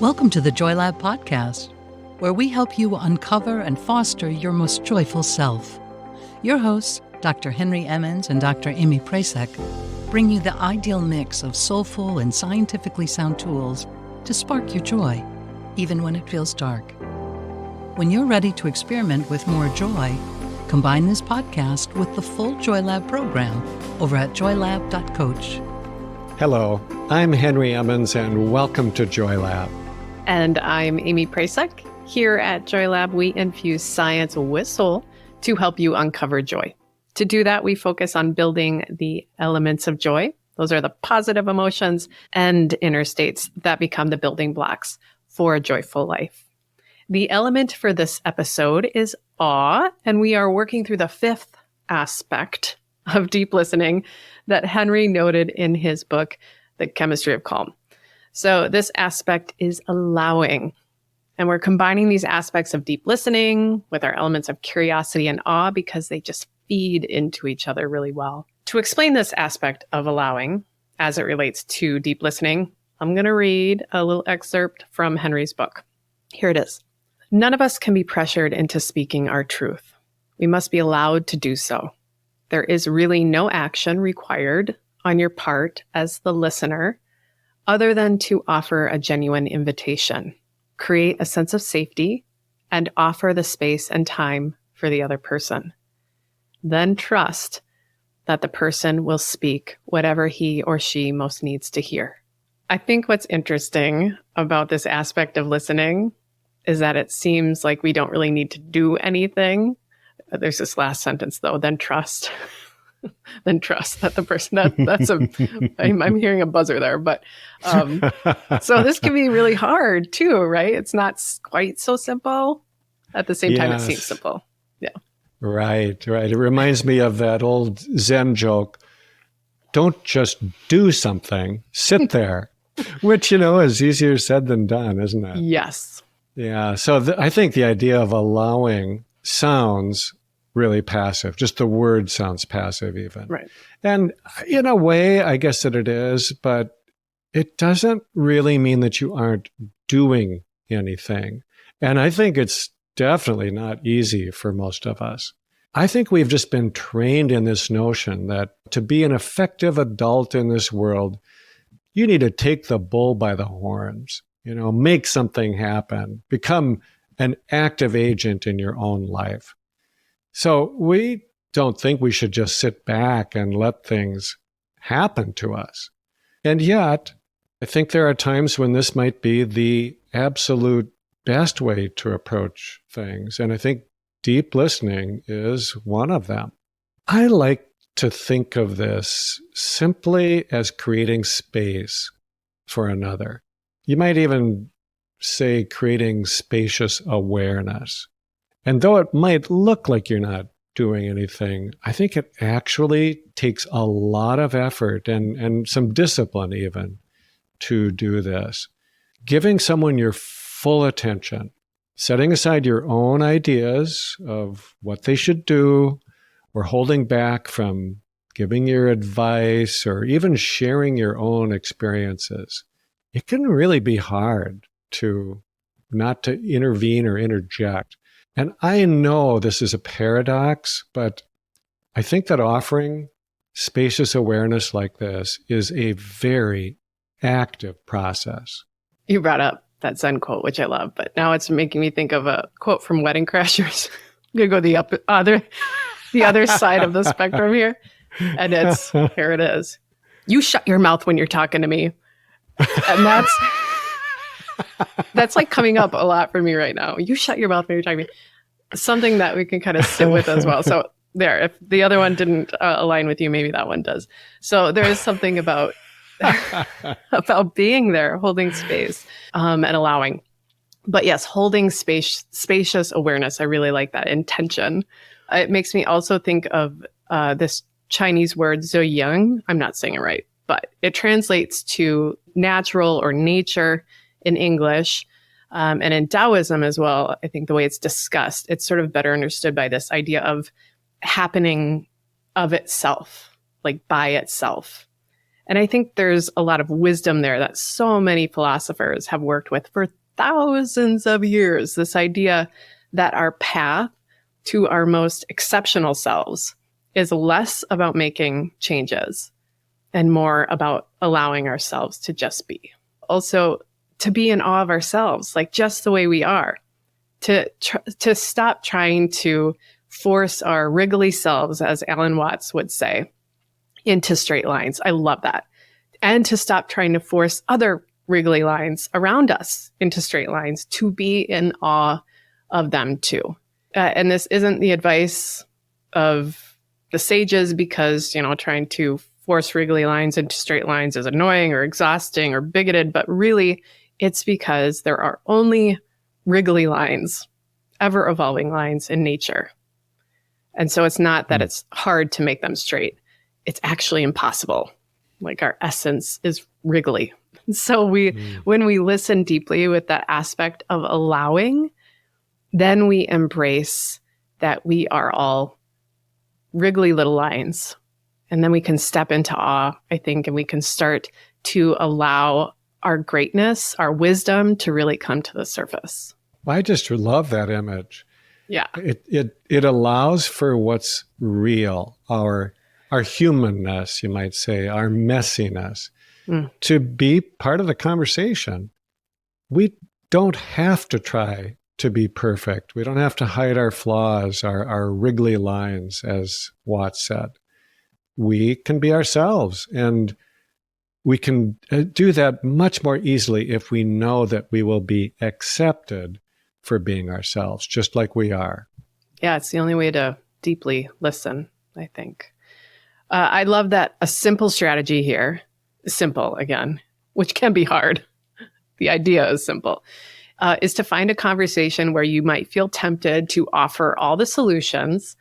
Welcome to the Joy Lab podcast, where we help you uncover and foster your most joyful self. Your hosts, Dr. Henry Emmons and Dr. Amy Prasek, bring you the ideal mix of soulful and scientifically sound tools to spark your joy, even when it feels dark. When you're ready to experiment with more joy, combine this podcast with the full Joy Lab program over at joylab.coach. Hello, I'm Henry Emmons, and welcome to Joy Lab. And I'm Amy Prasek. Here at Joy Lab, we infuse science with soul to help you uncover joy. To do that, we focus on building the elements of joy. Those are the positive emotions and inner states that become the building blocks for a joyful life. The element for this episode is awe, and we are working through the fifth aspect of deep listening that Henry noted in his book, The Chemistry of Calm. So this aspect is allowing, and we're combining these aspects of deep listening with our elements of curiosity and awe because they just feed into each other really well. To explain this aspect of allowing as it relates to deep listening, I'm going to read a little excerpt from Henry's book. Here it is. None of us can be pressured into speaking our truth. We must be allowed to do so. There is really no action required on your part as the listener other than to offer a genuine invitation, create a sense of safety, and offer the space and time for the other person. Then trust that the person will speak whatever he or she most needs to hear. I think what's interesting about this aspect of listening is that it seems like we don't really need to do anything. There's this last sentence though, then trust. Then trust that the person I'm hearing a buzzer there, but so this can be really hard too, right? It's not quite so simple. At the same time, It seems simple. Yeah. Right. It reminds me of that old Zen joke. Don't just do something, sit there, which, is easier said than done, isn't it? Yes. Yeah. So I think the idea of allowing sounds really passive. Just the word sounds passive even. Right. And in a way, I guess that it is, but it doesn't really mean that you aren't doing anything. And I think it's definitely not easy for most of us. I think we've just been trained in this notion that to be an effective adult in this world, you need to take the bull by the horns, make something happen, become an active agent in your own life. So we don't think we should just sit back and let things happen to us. And yet, I think there are times when this might be the absolute best way to approach things. And I think deep listening is one of them. I like to think of this simply as creating space for another. You might even say creating spacious awareness. And though it might look like you're not doing anything, I think it actually takes a lot of effort and some discipline even to do this. Giving someone your full attention, setting aside your own ideas of what they should do, or holding back from giving your advice or even sharing your own experiences. It can really be hard to not to intervene or interject. And I know this is a paradox, but I think that offering spacious awareness like this is a very active process. You brought up that Zen quote, which I love, but now it's making me think of a quote from Wedding Crashers. I'm going to go the other side of the spectrum here. And here it is. You shut your mouth when you're talking to me. And that's like coming up a lot for me right now. You shut your mouth when you're talking to me. Something that we can kind of sit with as well. So there, if the other one didn't align with you, maybe that one does. So there is something about being there, holding space, and allowing. But yes, holding spacious awareness. I really like that intention. It makes me also think of this Chinese word zhuoying. I'm not saying it right, but it translates to natural or nature in English. And in Taoism as well, I think the way it's discussed, it's sort of better understood by this idea of happening of itself, like by itself. And I think there's a lot of wisdom there that so many philosophers have worked with for thousands of years. This idea that our path to our most exceptional selves is less about making changes and more about allowing ourselves to just be. Also, to be in awe of ourselves, like just the way we are, to stop trying to force our wriggly selves, as Alan Watts would say, into straight lines. I love that. And to stop trying to force other wriggly lines around us into straight lines, to be in awe of them too. And this isn't the advice of the sages because, trying to force wriggly lines into straight lines is annoying or exhausting or bigoted, but really it's because there are only wriggly lines, ever evolving lines in nature. And so it's not that it's hard to make them straight. It's actually impossible. Like our essence is wriggly. So when we listen deeply with that aspect of allowing, then we embrace that we are all wriggly little lines. And then we can step into awe, I think, and we can start to allow our greatness, our wisdom to really come to the surface. I just love that image. Yeah. It allows for what's real, our humanness, you might say, our messiness, to be part of the conversation. We don't have to try to be perfect. We don't have to hide our flaws, our wriggly lines, as Watts said. We can be ourselves, and we can do that much more easily if we know that we will be accepted for being ourselves, just like we are. Yeah, it's the only way to deeply listen, I think. I love that a simple strategy here, simple again, which can be hard. The idea is simple, is to find a conversation where you might feel tempted to offer all the solutions,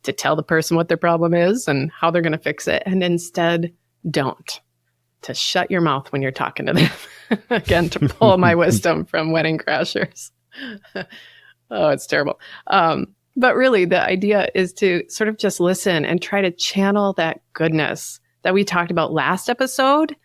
to tell the person what their problem is and how they're going to fix it, and instead don't. To shut your mouth when you're talking to them. Again, to pull my wisdom from Wedding Crashers. Oh, it's terrible. But really, the idea is to sort of just listen and try to channel that goodness that we talked about last episode.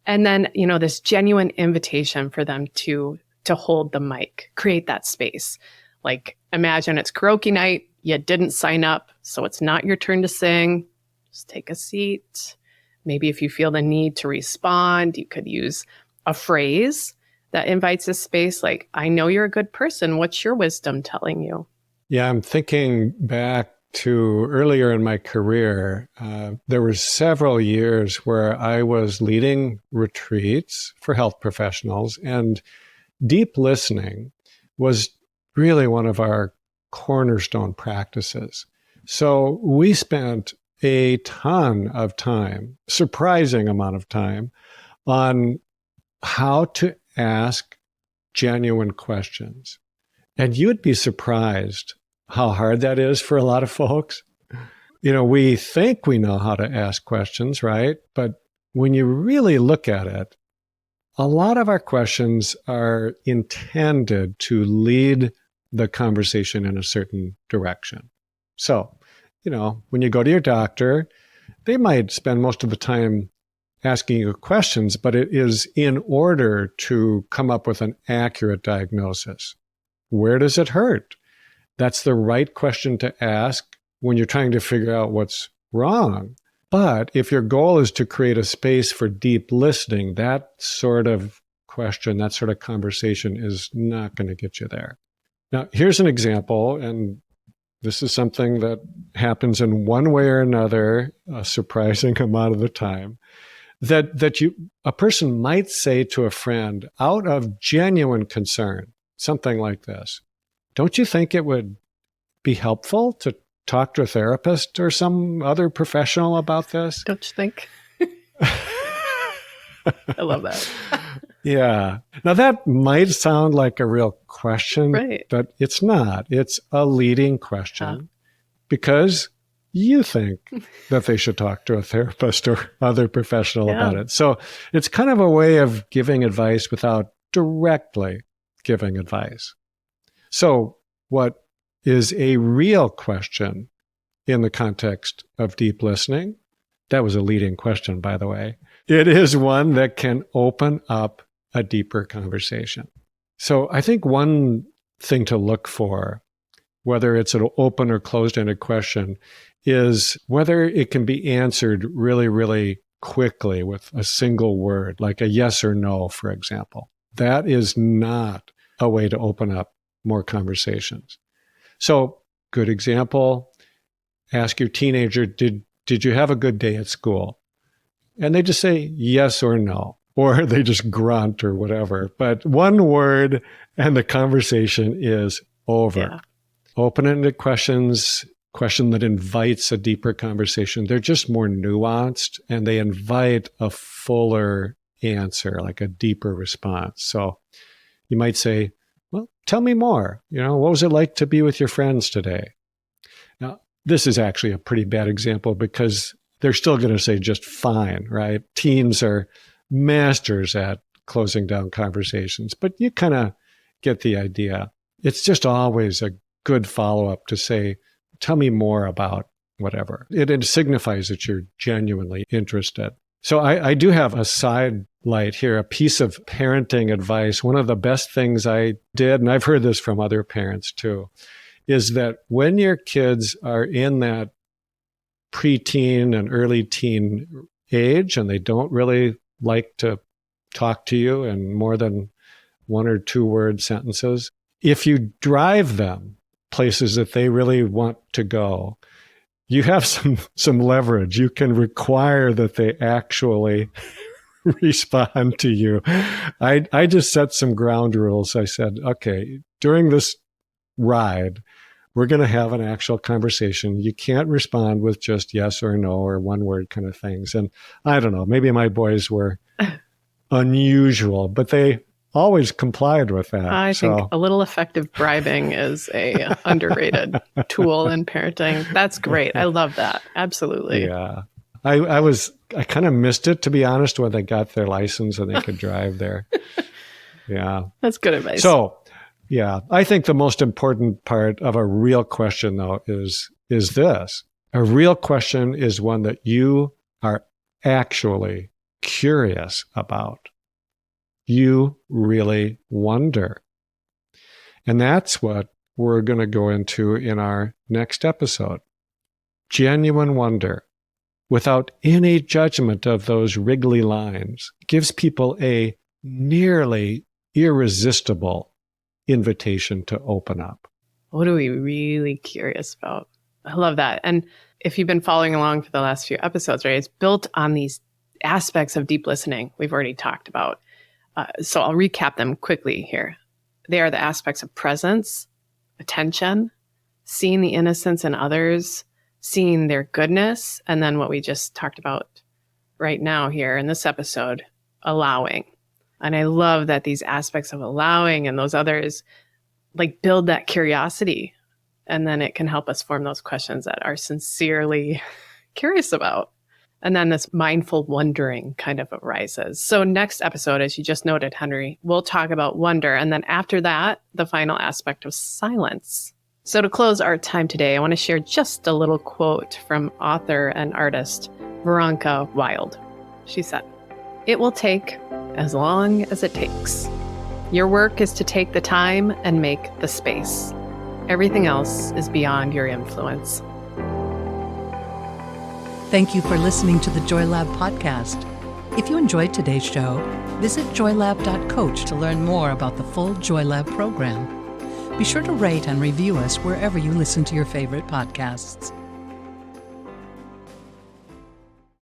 And then, this genuine invitation for them to hold the mic, create that space. Like, imagine it's karaoke night. You didn't sign up, so it's not your turn to sing. Just take a seat. Maybe if you feel the need to respond, you could use a phrase that invites a space like, I know you're a good person. What's your wisdom telling you? Yeah, I'm thinking back to earlier in my career. There were several years where I was leading retreats for health professionals, and deep listening was really one of our cornerstone practices. So we spent a ton of time, surprising amount of time, on how to ask genuine questions. And you'd be surprised how hard that is for a lot of folks. We think we know how to ask questions, right? But when you really look at it, a lot of our questions are intended to lead the conversation in a certain direction. So, when you go to your doctor, they might spend most of the time asking you questions, but it is in order to come up with an accurate diagnosis. Where does it hurt? That's the right question to ask when you're trying to figure out what's wrong. But if your goal is to create a space for deep listening, that sort of question, that sort of conversation is not going to get you there. Now, here's an example, and this is something that happens in one way or another, a surprising amount of the time, that a person might say to a friend out of genuine concern, something like this. Don't you think it would be helpful to talk to a therapist or some other professional about this? Don't you think? I love that. Yeah. Now that might sound like a real question, right, but it's not. It's a leading question because you think that they should talk to a therapist or other professional about it. So it's kind of a way of giving advice without directly giving advice. So what is a real question in the context of deep listening? That was a leading question, by the way. it is one that can open up a deeper conversation. So I think one thing to look for, whether it's an open or closed-ended question, is whether it can be answered really, really quickly with a single word, like a yes or no, for example. That is not a way to open up more conversations. So, good example, ask your teenager, did you have a good day at school? And they just say yes or no, or they just grunt or whatever. But one word and the conversation is over. Yeah. Open-ended questions, question that invites a deeper conversation, they're just more nuanced and they invite a fuller answer, like a deeper response. So you might say, well, tell me more. What was it like to be with your friends today? Now, this is actually a pretty bad example because they're still going to say just fine, right? Teens are masters at closing down conversations, but you kind of get the idea. It's just always a good follow-up to say, tell me more about whatever. It signifies that you're genuinely interested. So I do have a side light here, a piece of parenting advice. One of the best things I did, and I've heard this from other parents too, is that when your kids are in that preteen and early teen age and they don't really like to talk to you in more than 1 or 2 word sentences, if you drive them places that they really want to go, you have some leverage. You can require that they actually respond to you. I just set some ground rules. I said, okay, during this ride, we're going to have an actual conversation. You can't respond with just yes or no or one word kind of things. And I don't know, maybe my boys were unusual, but they always complied with that. I think a little effective bribing is a underrated tool in parenting. That's great. I love that. Absolutely. Yeah. I kind of missed it, to be honest, when they got their license and they could drive there. Yeah. That's good advice. So, yeah, I think the most important part of a real question, though, is this. A real question is one that you are actually curious about. You really wonder. And that's what we're going to go into in our next episode. Genuine wonder, without any judgment of those wriggly lines, gives people a nearly irresistible invitation to open up. What are we really curious about? I love that. And if you've been following along for the last few episodes, right, it's built on these aspects of deep listening we've already talked about. So I'll recap them quickly here. They are the aspects of presence, attention, seeing the innocence in others, seeing their goodness, and then what we just talked about right now here in this episode, allowing. And I love that these aspects of allowing and those others like build that curiosity. And then it can help us form those questions that are sincerely curious about. And then this mindful wondering kind of arises. So next episode, as you just noted, Henry, we'll talk about wonder. And then after that, the final aspect of silence. So to close our time today, I want to share just a little quote from author and artist Veronica Wild. She said, "It will take as long as it takes. Your work is to take the time and make the space. Everything else is beyond your influence." Thank you for listening to the Joy Lab podcast. If you enjoyed today's show, visit joylab.coach to learn more about the full Joy Lab program. Be sure to rate and review us wherever you listen to your favorite podcasts.